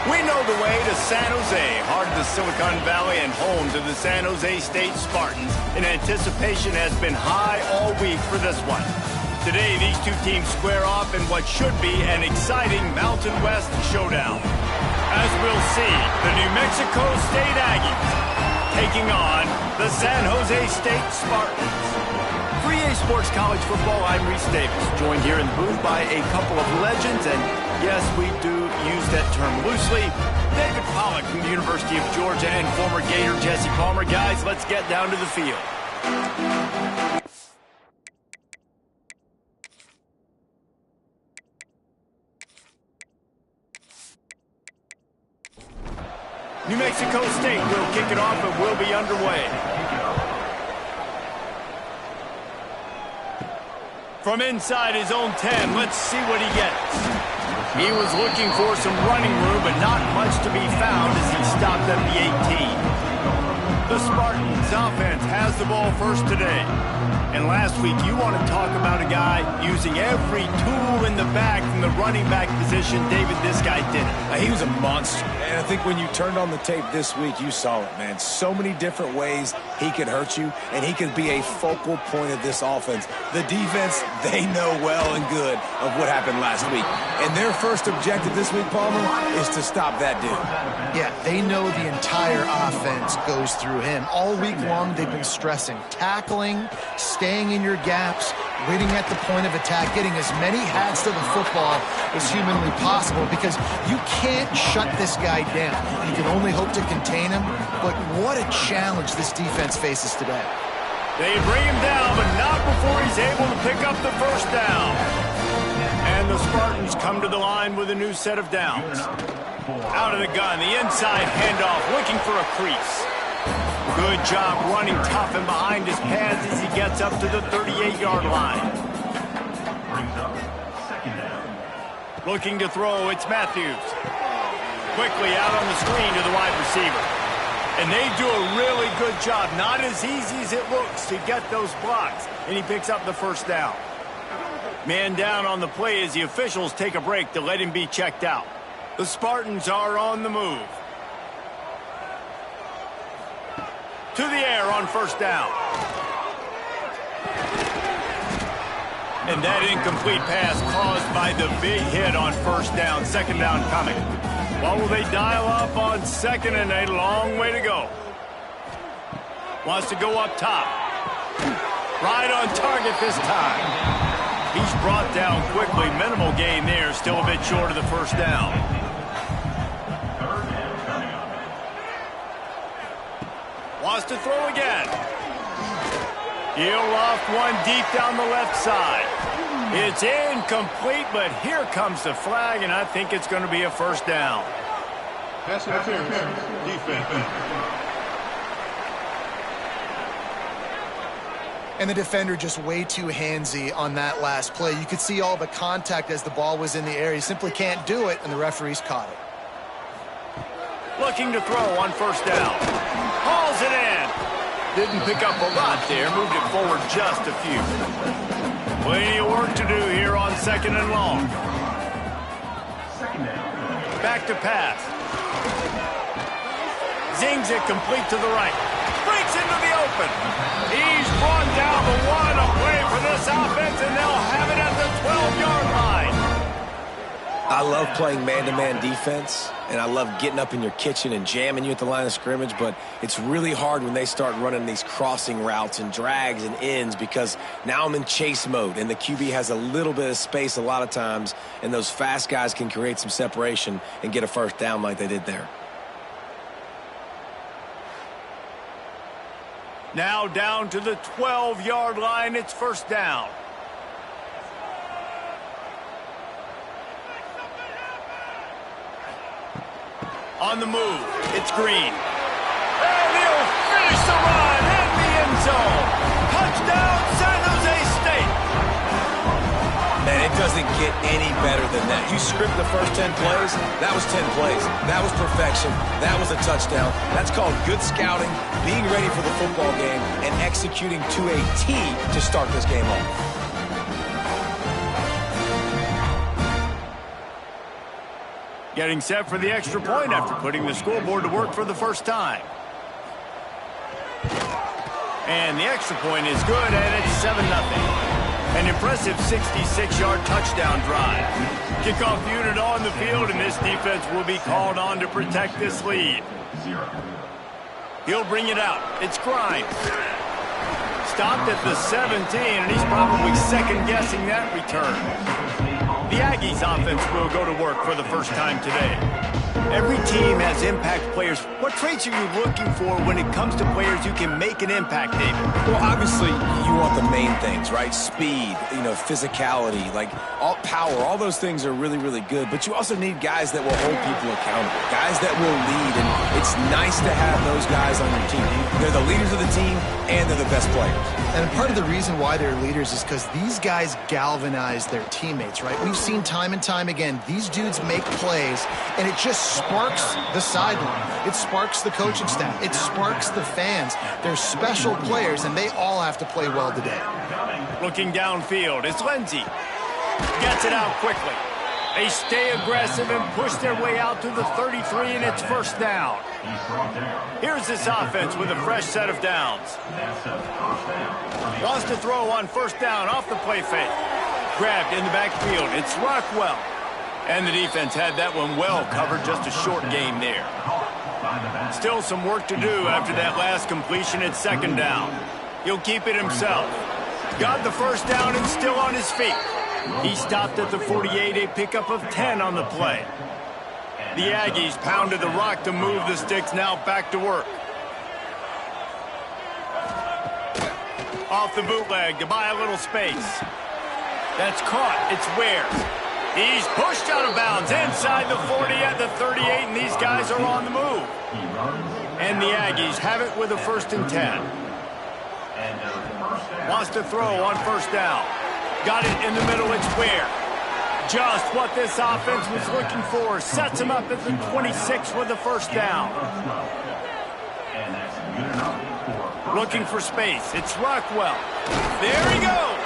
We know the way to San Jose, heart of the Silicon Valley and home to the San Jose State Spartans, and anticipation has been high all week for this one. Today, these two teams square off in what should be an exciting Mountain West showdown. As we'll see, the New Mexico State Aggies taking on the San Jose State Spartans. For EA Sports College Football, I'm Reese Davis, joined here in the booth by a couple of legends, and yes, we do use that term loosely. David Pollack from the University of Georgia and former Gator Jesse Palmer. Guys, let's get down to the field. New Mexico State will kick it off and will be underway. From inside his own 10, let's see what he gets. He was looking for some running room, but not much to be found as he stopped at the 18. The Spartans offense has the ball first today. And last week, you want to talk about a guy using every tool in the bag from the running back position. David, this guy did it. He was a monster. And I think when you turned on the tape this week, you saw it, man. So many different ways he could hurt you, and he could be a focal point of this offense. The defense, they know well and good of what happened last week. And their first objective this week, Palmer, is to stop that dude. Yeah, they know the entire offense goes through him. All week long, they've been stressing tackling, staying in your gaps, waiting at the point of attack, getting as many hats to the football as humanly possible, because you can't shut this guy down. You can only hope to contain him, but what a challenge this defense faces today. They bring him down, but not before he's able to pick up the first down. And the Spartans come to the line with a new set of downs. Out of the gun, the inside handoff, looking for a crease. Good job running tough and behind his pads as he gets up to the 38-yard line. Looking to throw, it's Matthews. Quickly out on the screen to the wide receiver. And they do a really good job. Not as easy as it looks to get those blocks. And he picks up the first down. Man down on the play as the officials take a break to let him be checked out. The Spartans are on the move. To the air on first down. And that incomplete pass caused by the big hit on first down. Second down coming. What will they dial up on second and a long way to go? Wants to go up top. Right on target this time. He's brought down quickly. Minimal gain there. Still a bit short of the first down. Wants to throw again. He'll loft one deep down the left side. It's incomplete, but here comes the flag, and I think it's going to be a first down. Pass interference, defense. And the defender just way too handsy on that last play. You could see all the contact as the ball was in the air. He simply can't do it, and the referees caught it. Looking to throw on first down. Hauls it in. Didn't pick up a lot there. Moved it forward just a few. Plenty of work to do here on second and long. Back to pass. Zings it complete to the right. Breaks into the open. He's brought down the one. A play for this offense, and they'll have it at the 12-yard line. I love playing man-to-man defense, and I love getting up in your kitchen and jamming you at the line of scrimmage, but it's really hard when they start running these crossing routes and drags and ends, because now I'm in chase mode, and the QB has a little bit of space a lot of times, and those fast guys can create some separation and get a first down like they did there. Now down to the 12-yard line. It's first down. On the move, it's Green. And he'll finish the run in the end zone. Touchdown, San Jose State. Man, it doesn't get any better than that. You script the first 10 plays, that was 10 plays. That was perfection. That was a touchdown. That's called good scouting, being ready for the football game, and executing to a T to start this game off. Getting set for the extra point after putting the scoreboard to work for the first time. And the extra point is good, and it's 7-0. An impressive 66-yard touchdown drive. Kickoff unit on the field, and this defense will be called on to protect this lead. He'll bring it out. It's Grimes. Stopped at the 17, and he's probably second-guessing that return. The Aggies offense will go to work for the first time today. Every team has impact players. What traits are you looking for when it comes to players who can make an impact, David? Well, obviously, you want the main things, right? Speed, physicality, all power. All those things are really, really good. But you also need guys that will hold people accountable, guys that will lead. And it's nice to have those guys on your team. They're the leaders of the team, and they're the best players. And part of the reason why they're leaders is because these guys galvanize their teammates, right? We've seen time and time again, these dudes make plays, and it just sparks the sideline. It sparks the coaching staff. It sparks the fans. They're special players, and they all have to play well today. Looking downfield, it's Lindsey. Gets it out quickly. They stay aggressive and push their way out to the 33, and it's first down. Here's this offense with a fresh set of downs. Wants to throw on first down off the play fake. Grabbed in the backfield. It's Rockwell. And the defense had that one well covered, just a short game there. Still some work to do after that last completion at second down. He'll keep it himself. Got the first down and still on his feet. He stopped at the 48, a pickup of 10 on the play. The Aggies pounded the rock to move the sticks, now back to work. Off the bootleg to buy a little space. That's caught. It's Ware. He's pushed out of bounds inside the 40 at the 38, and these guys are on the move. And the Aggies have it with a 1st and 10. Wants to throw on first down. Got it in the middle. It's Ware. Just what this offense was looking for. Sets him up at the 26 with the first down. Looking for space. It's Rockwell. There he goes.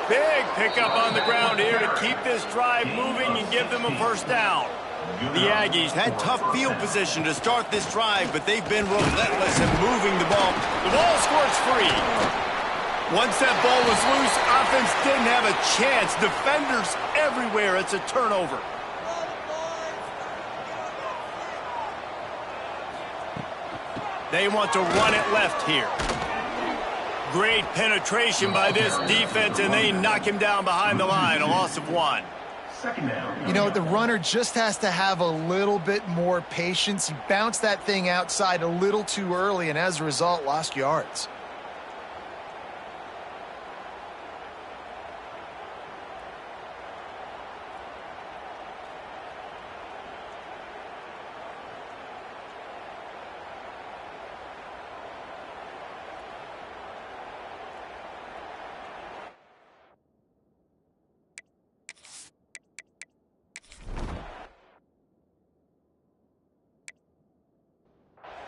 Big pickup on the ground here to keep this drive moving and give them a first down. The Aggies had tough field position to start this drive, but they've been relentless in moving the ball. The ball squirts free. Once that ball was loose, offense didn't have a chance. Defenders everywhere. It's a turnover. They want to run it left here. Great penetration by this defense, and they knock him down behind the line. A loss of 1. The runner just has to have a little bit more patience. He bounced that thing outside a little too early, and as a result, lost yards.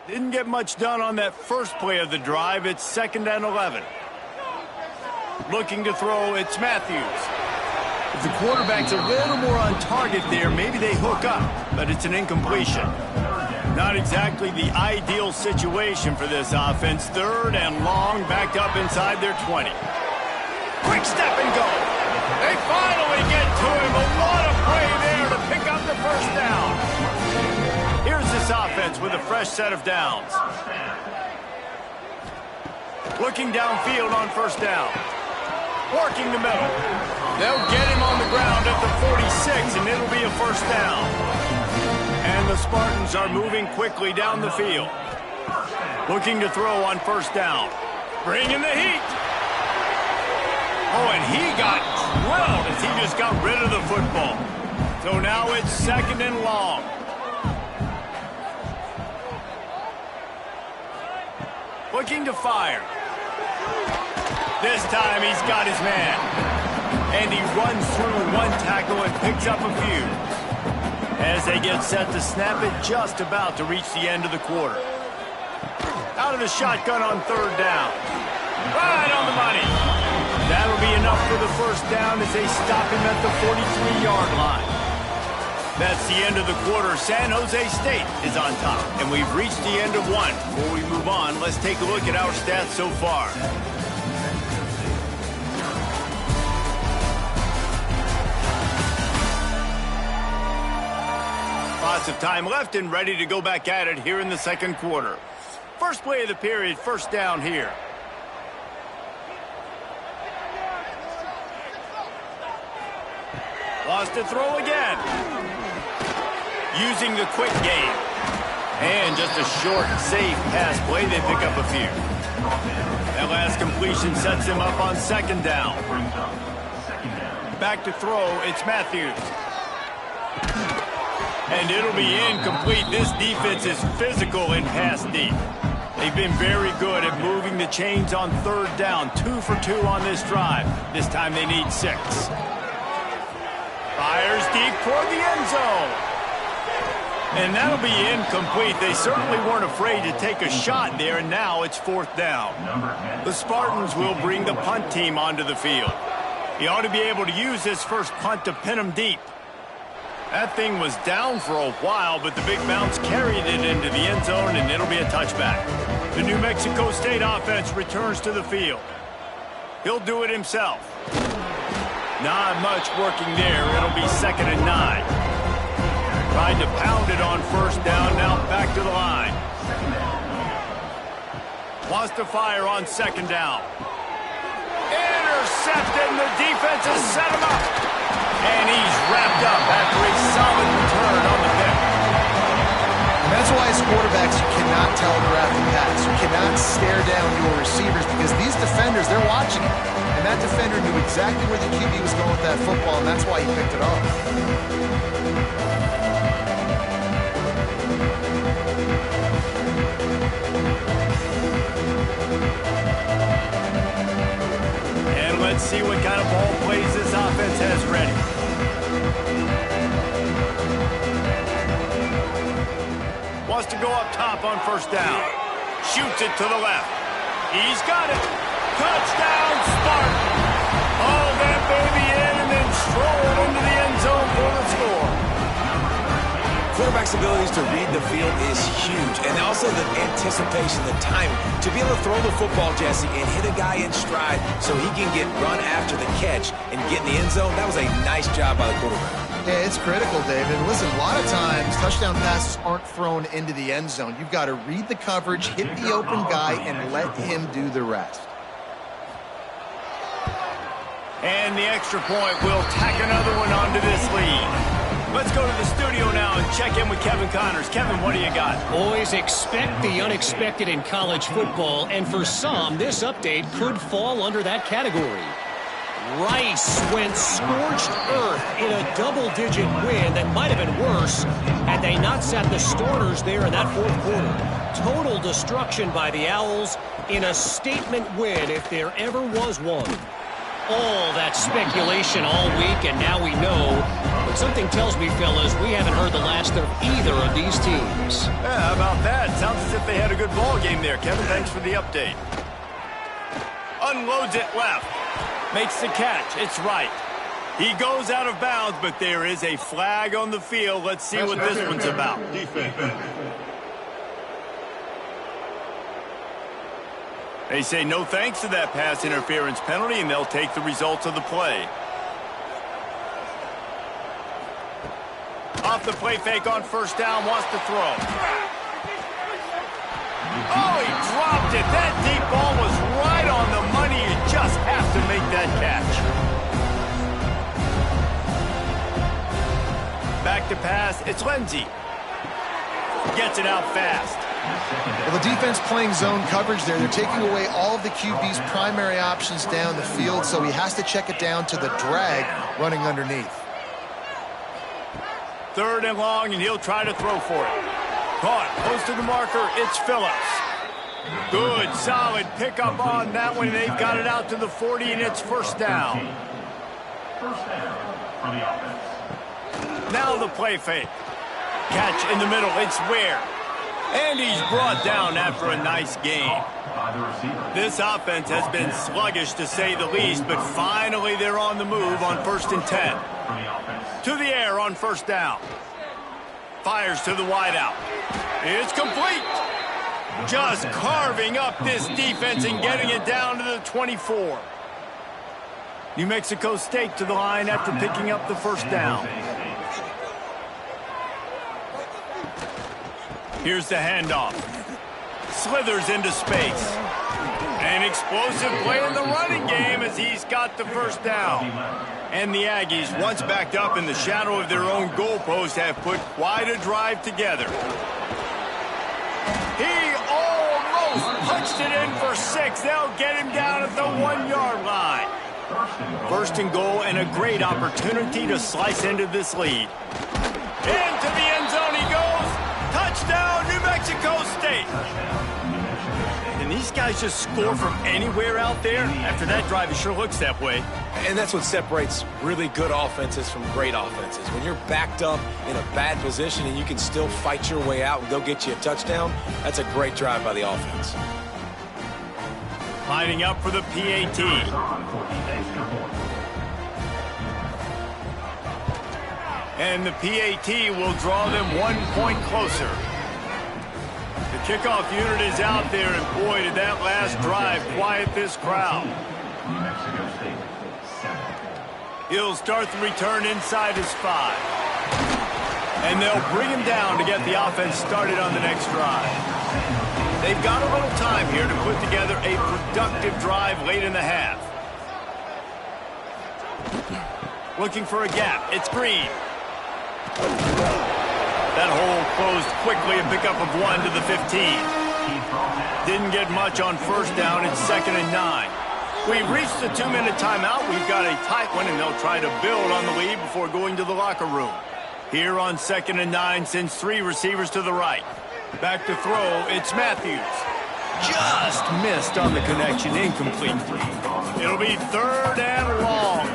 Didn't get much done on that first play of the drive. It's 2nd and 11. Looking to throw, it's Matthews. If the quarterback's a little more on target there, maybe they hook up, but it's an incompletion. Not exactly the ideal situation for this offense. 3rd and long, backed up inside their 20. Quick step and go. They finally get to him. A lot of play there to pick up the first down. Here's this offense with a fresh set of downs. Looking downfield on first down. Working the middle. They'll get him on the ground at the 46, and it'll be a first down. And the Spartans are moving quickly down the field. Looking to throw on first down. Bringing the heat. Oh, and he got drilled as he just got rid of the football. So now it's 2nd and long. Looking to fire. This time he's got his man. And he runs through one tackle and picks up a few. As they get set to snap it, just about to reach the end of the quarter. Out of the shotgun on 3rd down. Right on the money. That'll be enough for the first down as they stop him at the 43-yard line. That's the end of the quarter. San Jose State is on top, and we've reached the end of one. Before we move on, let's take a look at our stats so far. Lots of time left and ready to go back at it here in the second quarter. First play of the period, first down here. Wants to throw again. Using the quick game. And just a short, safe pass play. They pick up a few. That last completion sets him up on second down. Back to throw, it's Matthews. And it'll be incomplete. This defense is physical in pass deep. They've been very good at moving the chains on third down. 2 for 2 on this drive. This time they need 6. Fires deep toward the end zone. And that'll be incomplete. They certainly weren't afraid to take a shot there, and now it's 4th down. The Spartans will bring the punt team onto the field. He ought to be able to use this first punt to pin him deep. That thing was down for a while, but the big bounce carried it into the end zone, and it'll be a touchback. The New Mexico State offense returns to the field. He'll do it himself. Not much working there. It'll be 2nd and 9. Tried to pound it on first down, now back to the line. Wants to fire on 2nd down. Intercepted, and the defense has set him up. And he's wrapped up after a solid return on the pick. And that's why as quarterbacks you cannot telegraph the pass. You cannot stare down your receivers because these defenders, they're watching it. And that defender knew exactly where the QB was going with that football, and that's why he picked it off. And let's see what kind of ball plays this offense has ready. Wants to go up top on first down. Shoots it to the left. He's got it. Touchdown, Spartan. Haul that baby in and then stroll it into the end zone for the score. Quarterback's abilities to read the field is huge, and also the anticipation, the timing. To be able to throw the football, Jesse, and hit a guy in stride so he can get run after the catch and get in the end zone, that was a nice job by the quarterback. Yeah, it's critical, David. Listen, a lot of times touchdown passes aren't thrown into the end zone. You've got to read the coverage, hit the open guy, and let him do the rest. And the extra point will tack another one onto this lead. Let's go to the studio now and check in with Kevin Connors. Kevin, what do you got? Always expect the unexpected in college football, and for some, this update could fall under that category. Rice went scorched earth in a double-digit win that might have been worse had they not sat the starters there in that 4th quarter. Total destruction by the Owls in a statement win if there ever was one. All that speculation all week, and now we know. But something tells me, fellas, we haven't heard the last of either of these teams. Yeah, how about that? Sounds as if they had a good ball game there. Kevin, thanks for the update. Unloads it left. Makes the catch. It's right. He goes out of bounds, but there is a flag on the field. Let's see what this one's about. Defense. They say no thanks to that pass interference penalty, and they'll take the results of the play. Off the play fake on first down, wants to throw. Oh, he dropped it. That deep ball was right on the money. You just have to make that catch. Back to pass. It's Lindsey. Gets it out fast. Well, the defense playing zone coverage there. They're taking away all of the QB's primary options down the field, so he has to check it down to the drag running underneath. 3rd and long, and he'll try to throw for it. Caught, close to the marker, it's Phillips. Good, solid pickup on that one. They've got it out to the 40, and it's first down. First down for the offense. Now the play fake. Catch in the middle, it's Ware. And he's brought down after a nice game. This offense has been sluggish to say the least, but finally they're on the move on 1st and 10. To the air on first down. fires to the wideout. It's complete. Just carving up this defense and getting it down to the 24. New Mexico State to the line after picking up the first down. Here's the handoff. Slithers into space. An explosive play in the running game as he's got the first down. And the Aggies, once backed up in the shadow of their own goalpost, have put quite a drive together. He almost punched it in for 6. They'll get him down at the 1-yard line. First and goal, and a great opportunity to slice into this lead. Into the end zone he goes. Touchdown, New Mexico State. And these guys just score from anywhere out there. After that drive, it sure looks that way. And that's what separates really good offenses from great offenses. When you're backed up in a bad position and you can still fight your way out and go get you a touchdown, that's a great drive by the offense. Lining up for the PAT. And the PAT will draw them 1 point closer. The kickoff unit is out there, and boy, did that last drive quiet this crowd. He'll start the return inside his 5. And they'll bring him down to get the offense started on the next drive. They've got a little time here to put together a productive drive late in the half. Looking for a gap. It's Green. That hole closed quickly, a pickup of 1 to the 15. Didn't get much on first down. It's 2nd and 9. We've reached the 2-minute timeout. We've got a tight one, and they'll try to build on the lead before going to the locker room. Here on 2nd and 9, sends 3 receivers to the right. Back to throw, it's Matthews. Just missed on the connection, incomplete. It'll be 3rd and long.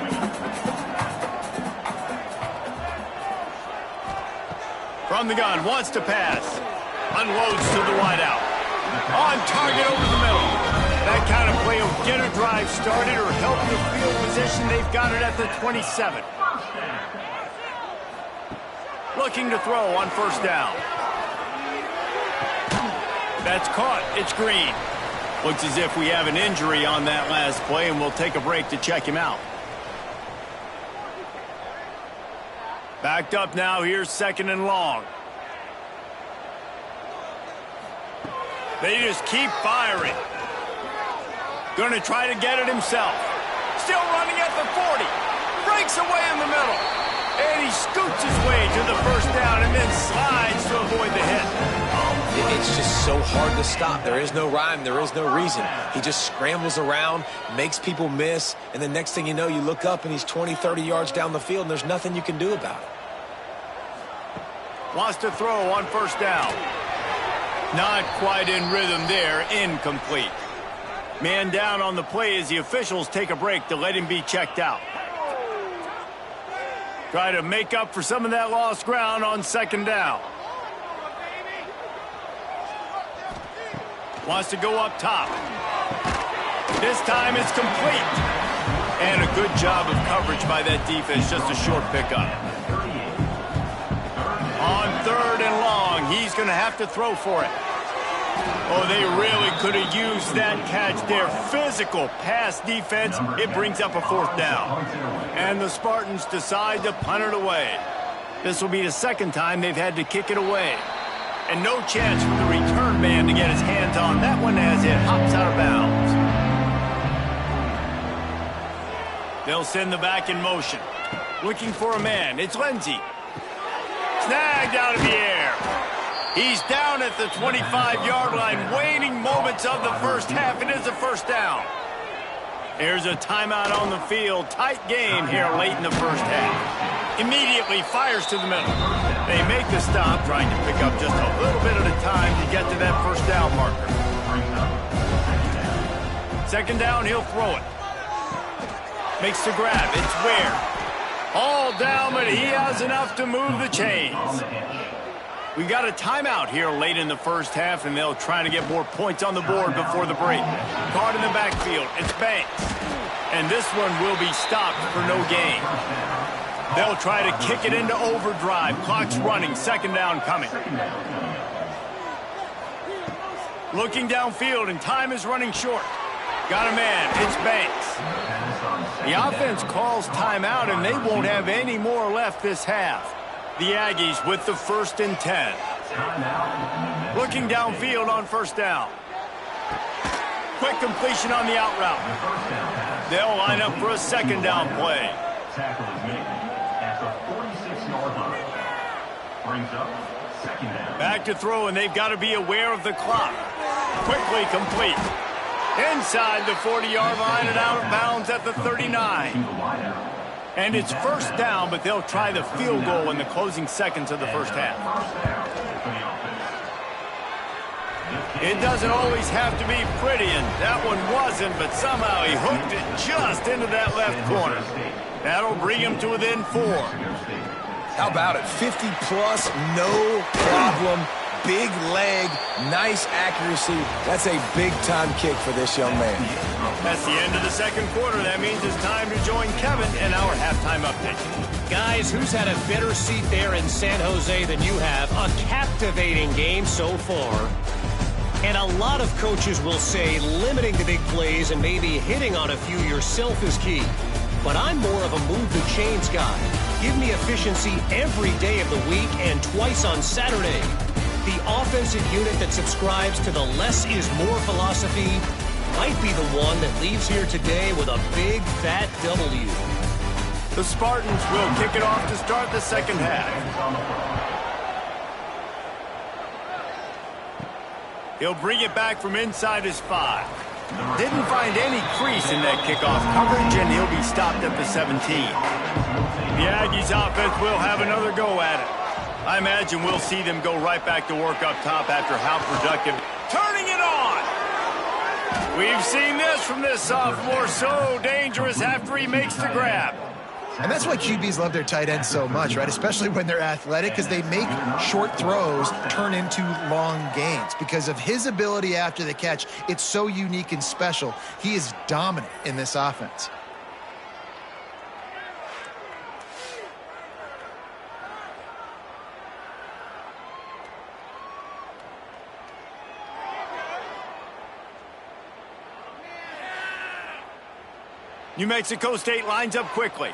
From the gun, wants to pass. Unloads to the wideout. On target over the middle. That kind of play will get a drive started or help the field position. They've got it at the 27. Looking to throw on first down. That's caught. It's Green. Looks as if we have an injury on that last play, and we'll take a break to check him out. Backed up now. Here's 2nd and long. They just keep firing. Going to try to get it himself. Still running at the 40. Breaks away in the middle. And he scoots his way to the first down and then slides to avoid the hit. It's just so hard to stop. There is no rhyme. There is no reason. He just scrambles around, makes people miss, and the next thing you know, you look up and he's 20, 30 yards down the field, and there's nothing you can do about it. Wants to throw on first down. Not quite in rhythm there. Incomplete. Man down on the play as the officials take a break to let him be checked out. Try to make up for some of that lost ground on 2nd down. Wants to go up top. This time it's complete. And a good job of coverage by that defense. Just a short pickup. On 3rd and long, he's going to have to throw for it. Oh, they really could have used that catch there. Physical pass defense. It brings up a 4th down. And the Spartans decide to punt it away. This will be the 2nd time they've had to kick it away. And no chance for the return man to get his hands on that one as it hops out of bounds. They'll send the back in motion. Looking for a man. It's Lindsey. Snagged out of the air. He's down at the 25-yard line, waiting moments of the first half. It is a first down. There's a timeout on the field. Tight game here late in the first half. Immediately fires to the middle. They make the stop, trying to pick up just a little bit at a time to get to that first down marker. 2nd down, he'll throw it. Makes the grab. It's Ware. All down, but he has enough to move the chains. We got a timeout here late in the first half, and they'll try to get more points on the board before the break. Guard in the backfield. It's Banks. And this one will be stopped for no gain. They'll try to kick it into overdrive. Clock's running. Second down coming. Looking downfield, and time is running short. Got a man. It's Banks. The offense calls timeout, and they won't have any more left this half. The Aggies with the 1st and 10. Looking downfield on first down. Quick completion on the out route. They'll line up for a second down play. Tackle is made at the 46-yard line. Brings up second down. Back to throw, and they've got to be aware of the clock. Quickly complete. Inside the 40-yard line and out of bounds at the 39. And it's first down, but they'll try the field goal in the closing seconds of the first half. It doesn't always have to be pretty, and that one wasn't, but somehow he hooked it just into that left corner. That'll bring him to within 4. How about it? 50-plus, no problem. Big leg, nice accuracy. That's a big-time kick for this young man. That's the end of the second quarter. That means it's time to join Kevin in our halftime update. Guys, who's had a better seat there in San Jose than you have? A captivating game so far. And a lot of coaches will say limiting the big plays and maybe hitting on a few yourself is key. But I'm more of a move-the-chains guy. Give me efficiency every day of the week and twice on Saturday. The offensive unit that subscribes to the less is more philosophy might be the one that leaves here today with a big, fat W. The Spartans will kick it off to start the second half. He'll bring it back from inside his 5. Didn't find any crease in that kickoff coverage, and he'll be stopped at the 17. The Aggies offense will have another go at it. I imagine we'll see them go right back to work up top after how productive. Turning it on! We've seen this from this sophomore, so dangerous after he makes the grab. And that's why QBs love their tight ends so much, right? Especially when they're athletic, because they make short throws turn into long gains. Because of his ability after the catch, it's so unique and special. He is dominant in this offense. New Mexico State lines up quickly.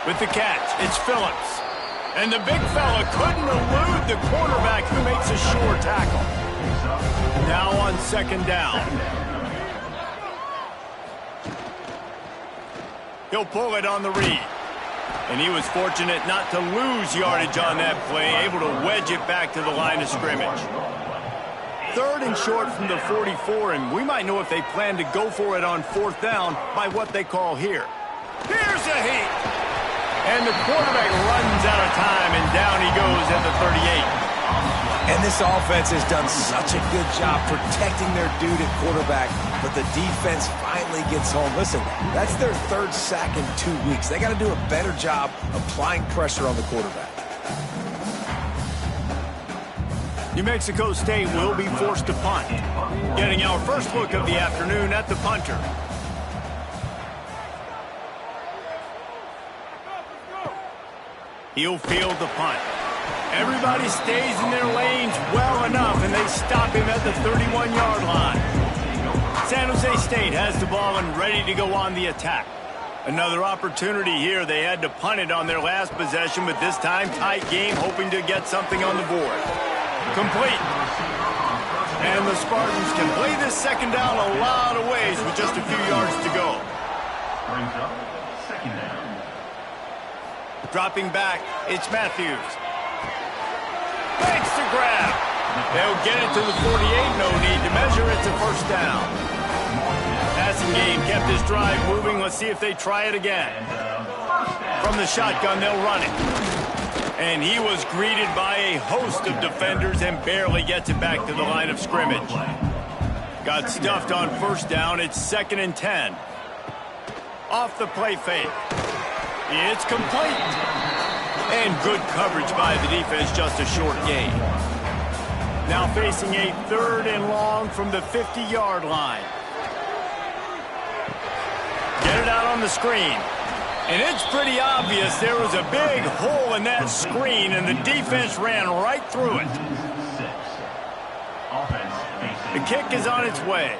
With the catch, it's Phillips. And the big fella couldn't elude the quarterback who makes a sure tackle. Now on second down. He'll pull it on the read. And he was fortunate not to lose yardage on that play, able to wedge it back to the line of scrimmage. Third and short from the 44, and we might know if they plan to go for it on fourth down by what they call here. Here's a heat! And the quarterback runs out of time, and down he goes at the 38. And this offense has done such a good job protecting their dude at quarterback, but the defense finally gets home. Listen, that's their 3rd sack in 2 weeks. They got to do a better job applying pressure on the quarterback. New Mexico State will be forced to punt. Getting our first look of the afternoon at the punter. He'll field the punt. Everybody stays in their lanes well enough, and they stop him at the 31-yard line. San Jose State has the ball and ready to go on the attack. Another opportunity here. They had to punt it on their last possession, but this time tight game, hoping to get something on the board. Complete. And the Spartans can play this second down a lot of ways with just a few yards to go. Brings up second down. Dropping back, it's Matthews. Makes the grab. They'll get it to the 48. No need to measure. It's a first down. Passing game kept this drive moving. Let's see if they try it again. From the shotgun, they'll run it. And he was greeted by a host of defenders and barely gets it back to the line of scrimmage. Got stuffed on first down. It's 2nd and 10. Off the play fake. It's complete. And good coverage by the defense, just a short gain. Now facing a 3rd and long from the 50-yard line. Get it out on the screen. And it's pretty obvious there was a big hole in that screen, and the defense ran right through it. The kick is on its way.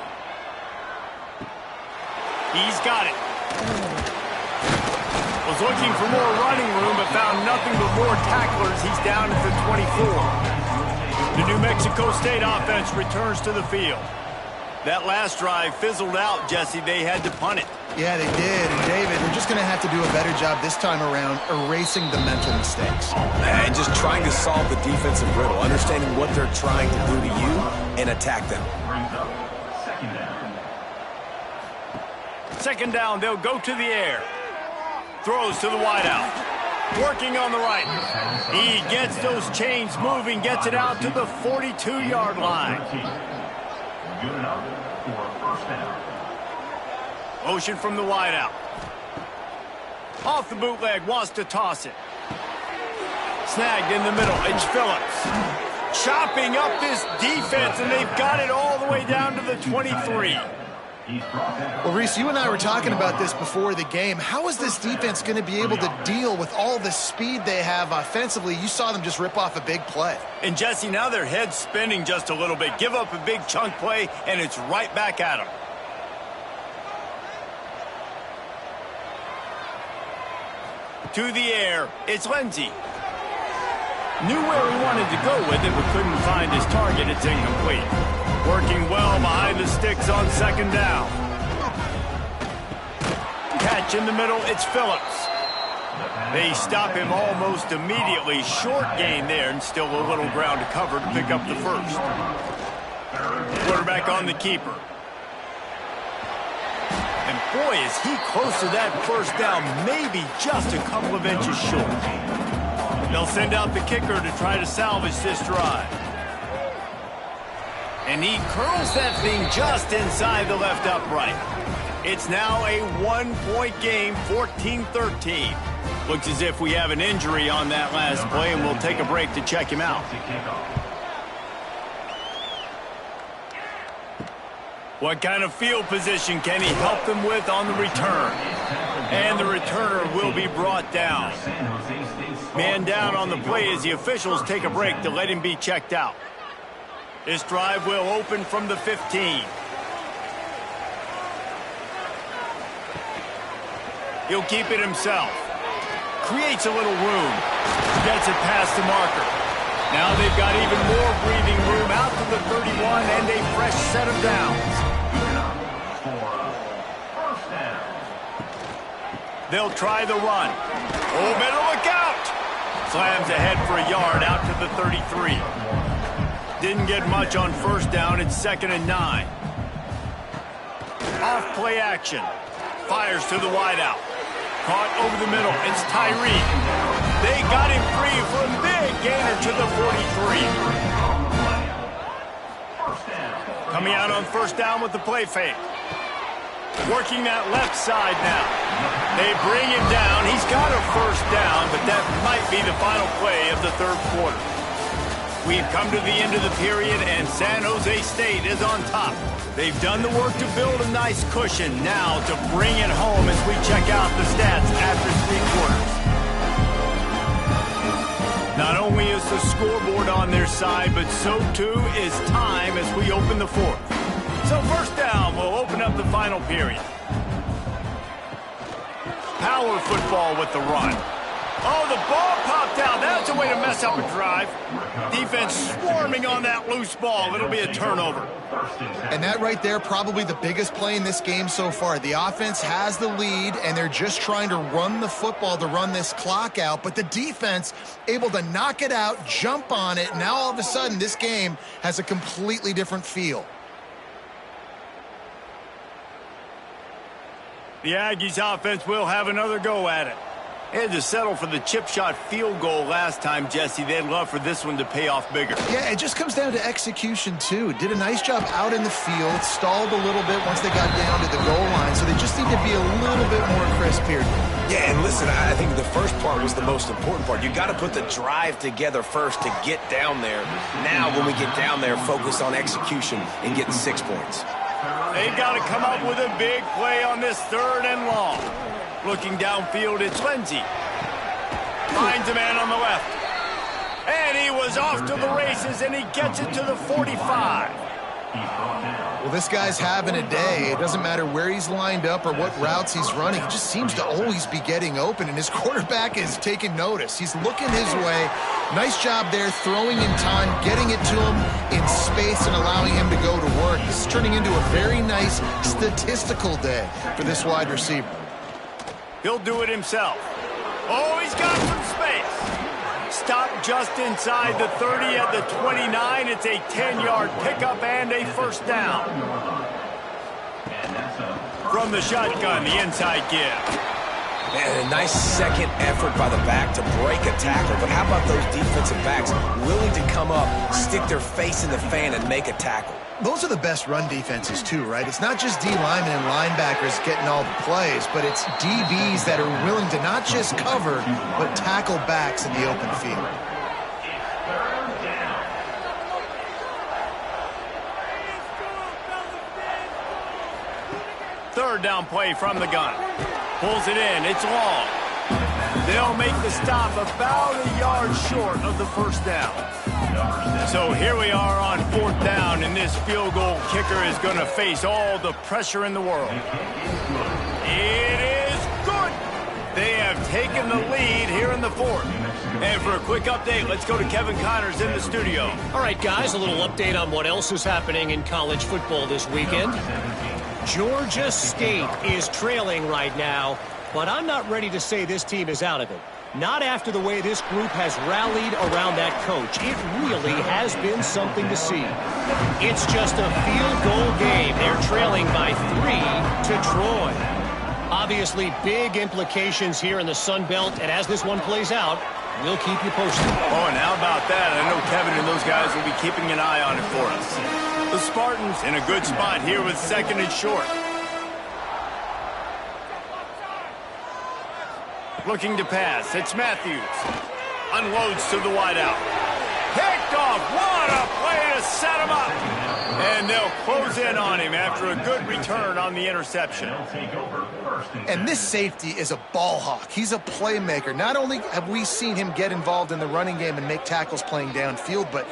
He's got it. Was looking for more running room, but found nothing but more tacklers. He's down at the 24. The New Mexico State offense returns to the field. That last drive fizzled out, Jesse. They had to punt it. Yeah, they did. And, David, they're just going to have to do a better job this time around erasing the mental mistakes. And just trying to solve the defensive riddle, understanding what they're trying to do to you and attack them. Second down, they'll go to the air. Throws to the wideout. Working on the right. He gets those chains moving, gets it out to the 42-yard line. Good enough for a first down. Motion from the wideout. Off the bootleg, wants to toss it. Snagged in the middle, it's Phillips. Chopping up this defense, and they've got it all the way down to the 23. Well, Reese, you and I were talking about this before the game. How is this defense going to be able to deal with all the speed they have offensively? You saw them just rip off a big play. And, Jesse, now their head's spinning just a little bit. Give up a big chunk play, and it's right back at them. To the air, it's Lindsey. Knew where he wanted to go with it, but couldn't find his target. It's incomplete. Working well behind the sticks on second down. Catch in the middle, it's Phillips. They stop him almost immediately. Short gain there, and still a little ground to cover to pick up the first. Quarterback on the keeper. And boy, is he close to that first down, maybe just a couple of inches short. They'll send out the kicker to try to salvage this drive. And he curls that thing just inside the left upright. It's now a 1-point game, 14-13. Looks as if we have an injury on that last play, and we'll take a break to check him out. What kind of field position can he help them with on the return? And the returner will be brought down. Man down on the play as the officials take a break to let him be checked out. This drive will open from the 15. He'll keep it himself. Creates a little room. Gets it past the marker. Now they've got even more breathing room out to the 31 and a fresh set of downs. They'll try the run. Oh, better look out! Slams ahead for a yard out to the 33. Didn't get much on first down. It's 2nd and 9. Off play action. Fires to the wideout. Caught over the middle. It's Tyree. They got him free for a big gainer to the 43. Coming out on first down with the play fake. Working that left side now. They bring him down. He's got a first down, but that might be the final play of the third quarter. We've come to the end of the period, and San Jose State is on top. They've done the work to build a nice cushion. Now to bring it home as we check out the stats after 3 quarters. Not only is the scoreboard on their side, but so too is time as we open the fourth. So first down will open up the final period. Power football with the run. Oh, the ball popped out. That's a way to mess up a drive. Defense swarming on that loose ball. It'll be a turnover. And that right there, probably the biggest play in this game so far. The offense has the lead, and they're just trying to run the football to run this clock out. But the defense able to knock it out, jump on it. Now all of a sudden, this game has a completely different feel. The Aggies offense will have another go at it. They had to settle for the chip shot field goal last time, Jesse. They'd love for this one to pay off bigger. Yeah, it just comes down to execution, too. Did a nice job out in the field, stalled a little bit once they got down to the goal line, so they just need to be a little bit more crisp here. Yeah, and listen, I think the first part was the most important part. You got to put the drive together first to get down there. Now, when we get down there, focus on execution and getting 6 points. They've got to come up with a big play on this 3rd and long. Looking downfield, it's Lindsey. Finds a man on the left. And he was off to the races, and he gets it to the 45. Well, this guy's having a day. It doesn't matter where he's lined up or what routes he's running. He just seems to always be getting open, and his quarterback is taking notice. He's looking his way. Nice job there, throwing in time, getting it to him in space and allowing him to go to work. This is turning into a very nice statistical day for this wide receiver. He'll do it himself. Oh, he's got some space. Stop just inside the 30 at the 29. It's a 10-yard pickup and a 1st down. From the shotgun, the inside give. And a nice second effort by the back to break a tackle. But how about those defensive backs willing to come up, stick their face in the fan, and make a tackle? Those are the best run defenses, too, right? It's not just D linemen and linebackers getting all the plays, but it's DBs that are willing to not just cover, but tackle backs in the open field. Third down play from the gun. Pulls it in. It's long. They'll make the stop about a yard short of the 1st down. So here we are on 4th down, and this field goal kicker is going to face all the pressure in the world. It is good. They have taken the lead here in the 4th. And for a quick update, let's go to Kevin Connors in the studio. All right, guys, a little update on what else is happening in college football this weekend. Georgia State is trailing right now, but I'm not ready to say this team is out of it. Not after the way this group has rallied around that coach. It really has been something to see. It's just a field goal game. They're trailing by 3 to Troy. Obviously, big implications here in the Sun Belt, and as this one plays out, we'll keep you posted. Oh, and how about that? I know Kevin and those guys will be keeping an eye on it for us. The Spartans in a good spot here with 2nd and short. Looking to pass. It's Matthews. Unloads to the wideout. Picked off. What a play to set him up. And they'll close in on him after a good return on the interception. And this safety is a ball hawk. He's a playmaker. Not only have we seen him get involved in the running game and make tackles playing downfield, but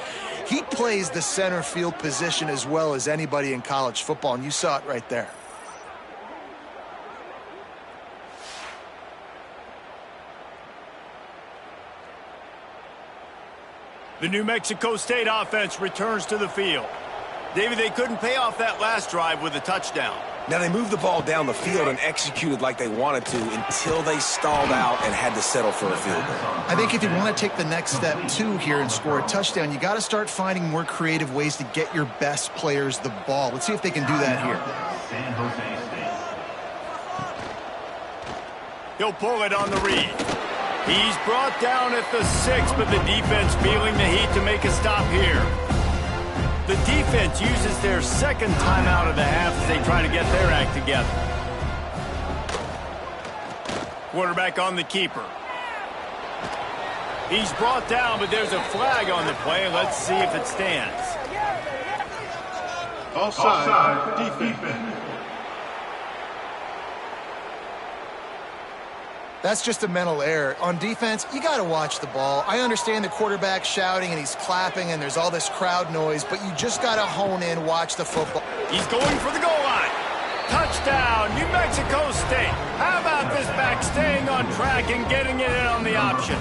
he plays the center field position as well as anybody in college football, and you saw it right there. The New Mexico State offense returns to the field. David, they couldn't pay off that last drive with a touchdown. Now, they moved the ball down the field and executed like they wanted to until they stalled out and had to settle for a field goal. I think if you want to take the next step, too, here and score a touchdown, you got to start finding more creative ways to get your best players the ball. Let's see if they can do that here. He'll pull it on the read. He's brought down at the 6, but the defense feeling the heat to make a stop here. The defense uses their 2nd timeout of the half as they try to get their act together. Quarterback on the keeper. He's brought down, but there's a flag on the play. Let's see if it stands. Offside, defense. That's just a mental error. On defense, you got to watch the ball. I understand the quarterback shouting and he's clapping and there's all this crowd noise, but you just got to hone in, watch the football. He's going for the goal line. Touchdown, New Mexico State. How about this back staying on track and getting it in on the option?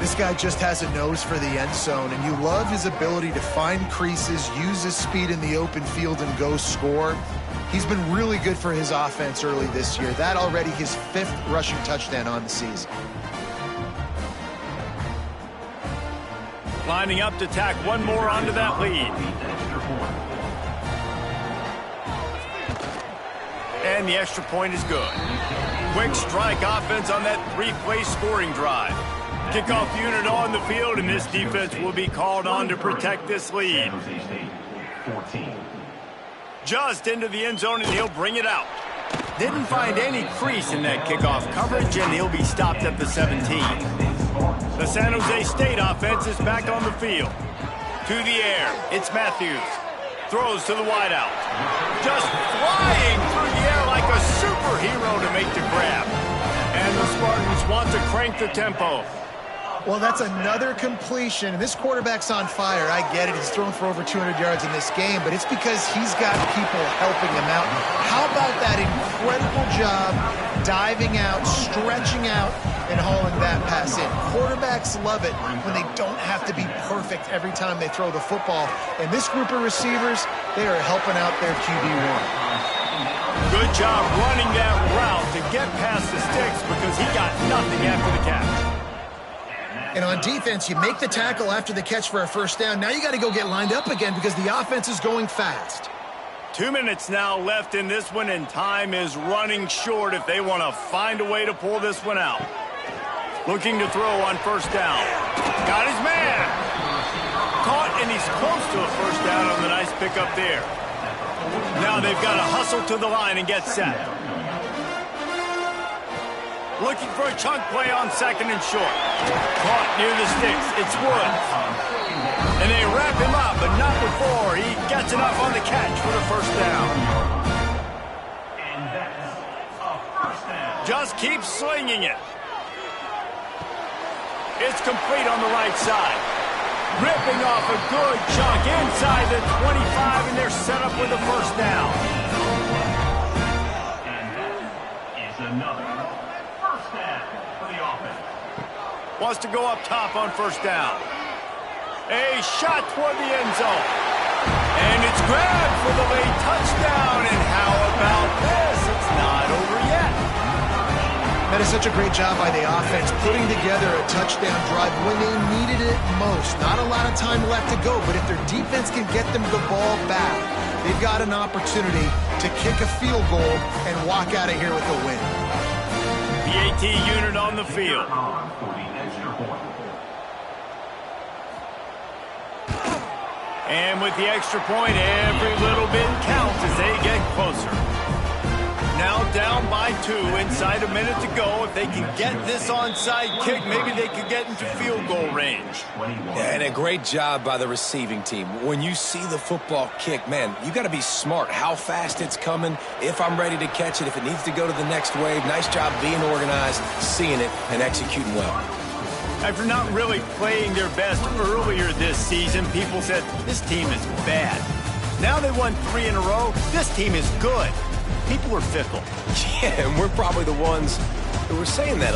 This guy just has a nose for the end zone, and you love his ability to find creases, use his speed in the open field, and go score. He's been really good for his offense early this year. That already his 5th rushing touchdown on the season. Lining up to tack one more onto that lead. And the extra point is good. Quick strike offense on that 3-play scoring drive. Kickoff unit on the field, and this defense will be called on to protect this lead. Just into the end zone, and he'll bring it out. Didn't find any crease in that kickoff coverage, and he'll be stopped at the 17. The San Jose State offense is back on the field. To the air, it's Matthews. Throws to the wideout. Just flying through the air like a superhero to make the grab. And the Spartans want to crank the tempo. Well, that's another completion. This quarterback's on fire. I get it. He's thrown for over 200 yards in this game, but it's because he's got people helping him out. How about that incredible job diving out, stretching out, and hauling that pass in? Quarterbacks love it when they don't have to be perfect every time they throw the football. And this group of receivers, they are helping out their QB1. Good job running that route to get past the sticks because he got nothing after the catch. And on defense, you make the tackle after the catch for a first down. Now you got to go get lined up again because the offense is going fast. 2 minutes now left in this one, and time is running short if they want to find a way to pull this one out. Looking to throw on first down. Got his man. Caught, and he's close to a first down on the nice pickup there. Now they've got to hustle to the line and get set. Looking for a chunk play on second and short. Caught near the sticks. It's Woods. And they wrap him up, but not before he gets enough on the catch for the first down. And that's a first down. Just keep slinging it. It's complete on the right side. Ripping off a good chunk inside the 25, and they're set up with a first down. And that is another first down for the offense. Wants to go up top on first down. A shot toward the end zone. And it's grabbed for the late touchdown. And how about this? It's not over yet. That is such a great job by the offense, putting together a touchdown drive when they needed it most. Not a lot of time left to go, but if their defense can get them the ball back, they've got an opportunity to kick a field goal and walk out of here with a win. The AT unit on the field. For the extra point. And with the extra point, every little bit counts as they get closer. Now down by 2, inside a minute to go. If they can get this onside kick, maybe they could get into field goal range. Yeah, and a great job by the receiving team. When you see the football kick, man, you got to be smart how fast it's coming, if I'm ready to catch it, if it needs to go to the next wave. Nice job being organized, seeing it, and executing well. After not really playing their best earlier this season, people said, this team is bad. Now they won 3 in a row. This team is good. People are fickle. Yeah, and we're probably the ones who were saying that a little.